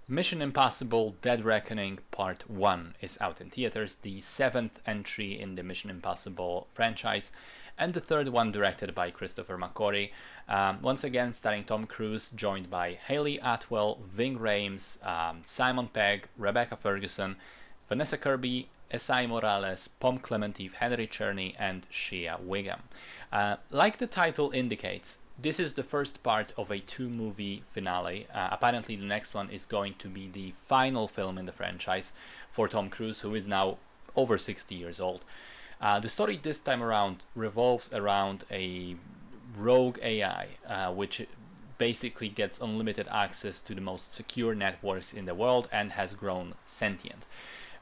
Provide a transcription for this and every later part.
Mission Impossible Dead Reckoning Part 1 is out in theaters, the seventh entry in the Mission Impossible franchise, and the third one directed by Christopher McQuarrie. Once again, starring Tom Cruise, joined by Hayley Atwell, Ving Rhames, Simon Pegg, Rebecca Ferguson, Vanessa Kirby, Esai Morales, Pom Klementieff, Henry Czerny, and Shea Wiggum. Like the title indicates, this is the first part of a two-movie finale. Apparently, the next one is going to be the final film in the franchise for Tom Cruise, who is now over 60 years old. The story this time around revolves around a rogue AI, which basically gets unlimited access to the most secure networks in the world and has grown sentient.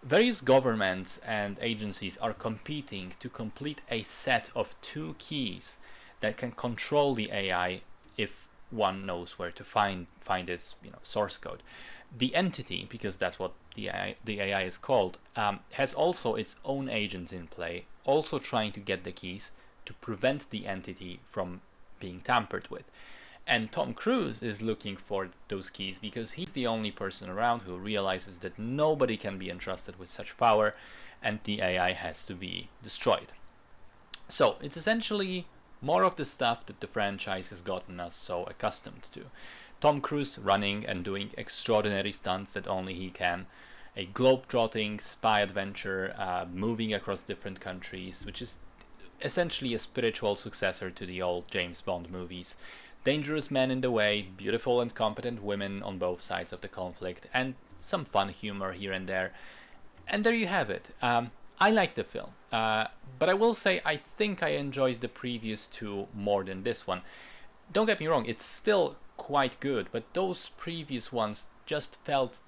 Various governments and agencies are competing to complete a set of two keys that can control the AI if one knows where to find its source code. The entity, because that's what the AI is called, has also its own agents in play, also trying to get the keys to prevent the entity from being tampered with. And Tom Cruise is looking for those keys because he's the only person around who realizes that nobody can be entrusted with such power and the AI has to be destroyed. So it's essentially more of the stuff that the franchise has gotten us so accustomed to. Tom Cruise running and doing extraordinary stunts that only he can. A globe-trotting spy adventure, moving across different countries, which is essentially a spiritual successor to the old James Bond movies. Dangerous men in the way, beautiful and competent women on both sides of the conflict, and some fun humor here and there. And there you have it. I like the film, but I will say I think I enjoyed the previous two more than this one. Don't get me wrong, it's still quite good, but those previous ones just felt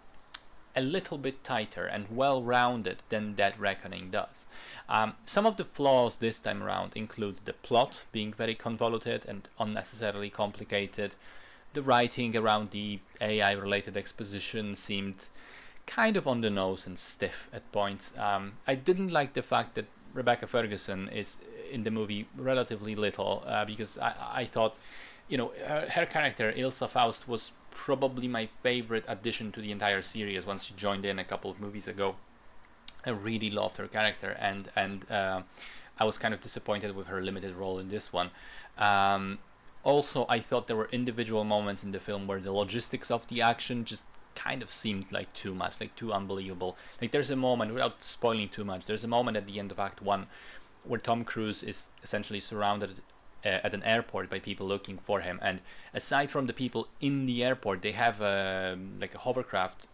a little bit tighter and well-rounded than Dead Reckoning does. Some of the flaws this time around include the plot being very convoluted and unnecessarily complicated. The writing around the AI-related exposition seemed kind of on the nose and stiff at points. I didn't like the fact that Rebecca Ferguson is in the movie relatively little, because I thought, her character Ilsa Faust was probably my favorite addition to the entire series once she joined in a couple of movies ago. I really loved her character, and I was kind of disappointed with her limited role in this one. Also, I thought there were individual moments in the film where the logistics of the action just kind of seemed like too much, like too unbelievable. Like there's a moment, without spoiling too much, there's a moment at the end of Act 1 where Tom Cruise is essentially surrounded at an airport by people looking for him, and aside from the people in the airport, they have like a hovercraft,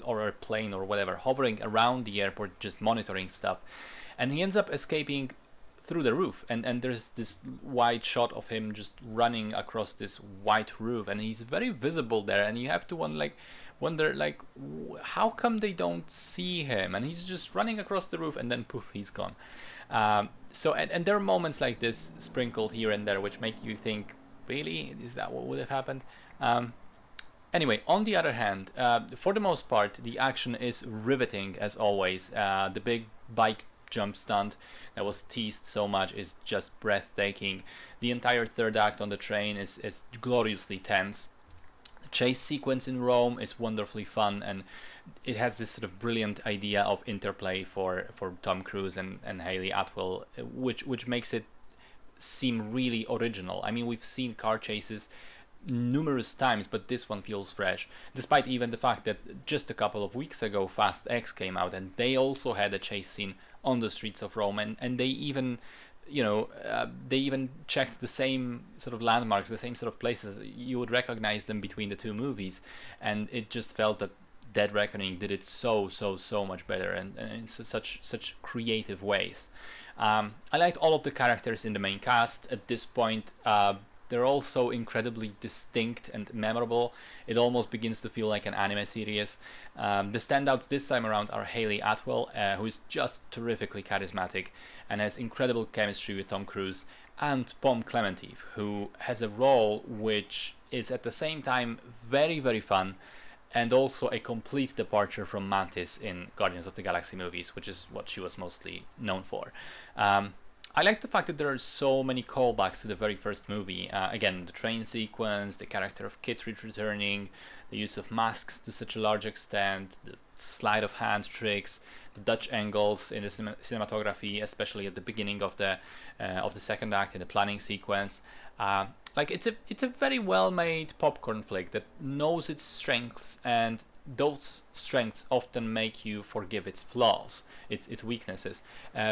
or a plane or whatever, hovering around the airport just monitoring stuff, and he ends up escaping through the roof, and there's this wide shot of him just running across this white roof, and he's very visible there, and you have to wonder how come they don't see him, and he's just running across the roof, and then poof, he's gone. And there are moments like this sprinkled here and there which make you think, really, is that what would have happened? Anyway, on the other hand, for the most part, the action is riveting as always. The big bike jump stunt that was teased so much is just breathtaking. The entire third act on the train is gloriously tense. The chase sequence in Rome is wonderfully fun, and it has this sort of brilliant idea of interplay for Tom Cruise and Hayley Atwell, which makes it seem really original. I mean, we've seen car chases numerous times, but this one feels fresh, despite even the fact that just a couple of weeks ago Fast X came out and they also had a chase scene on the streets of Rome, and they even they even checked the same sort of landmarks, the same sort of places. You would recognize them between the two movies, and it just felt that Dead Reckoning did it so much better, and in such creative ways. I liked all of the characters in the main cast at this point. They're all so incredibly distinct and memorable. It almost begins to feel like an anime series. The standouts this time around are Hayley Atwell, who is just terrifically charismatic and has incredible chemistry with Tom Cruise, and Pom Klementieff, who has a role which is at the same time very fun, and also a complete departure from Mantis in Guardians of the Galaxy movies, which is what she was mostly known for. I like the fact that there are so many callbacks to the very first movie. Again, the train sequence, the character of Kittredge returning, the use of masks to such a large extent, the sleight of hand tricks, the Dutch angles in the cinematography, especially at the beginning of the second act in the planning sequence. Like it's a very well made popcorn flick that knows its strengths, and those strengths often make you forgive its flaws, its weaknesses,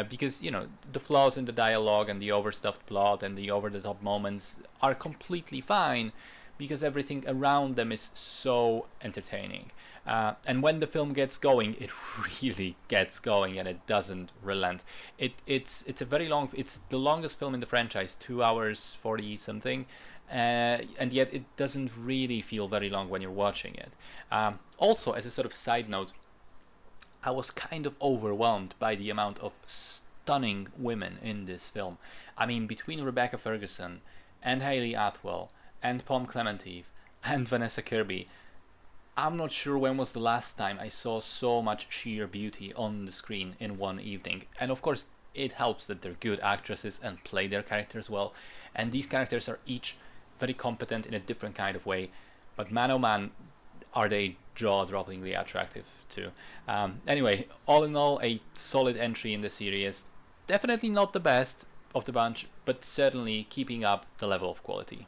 because the flaws in the dialogue and the overstuffed plot and the over the top moments are completely fine because everything around them is so entertaining. And when the film gets going, it really gets going, and it doesn't relent. It's a very long. It's the longest film in the franchise, 2 hours 40 something, and yet it doesn't really feel very long when you're watching it. Also, as a sort of side note, I was kind of overwhelmed by the amount of stunning women in this film. I mean, between Rebecca Ferguson and Hayley Atwell and Pom Klementieff and Vanessa Kirby, I'm not sure when was the last time I saw so much sheer beauty on the screen in one evening. And of course, it helps that they're good actresses and play their characters well. And these characters are each very competent in a different kind of way. But man oh man, are they jaw-droppingly attractive too. Anyway, all in all, a solid entry in the series. Definitely not the best of the bunch, but certainly keeping up the level of quality.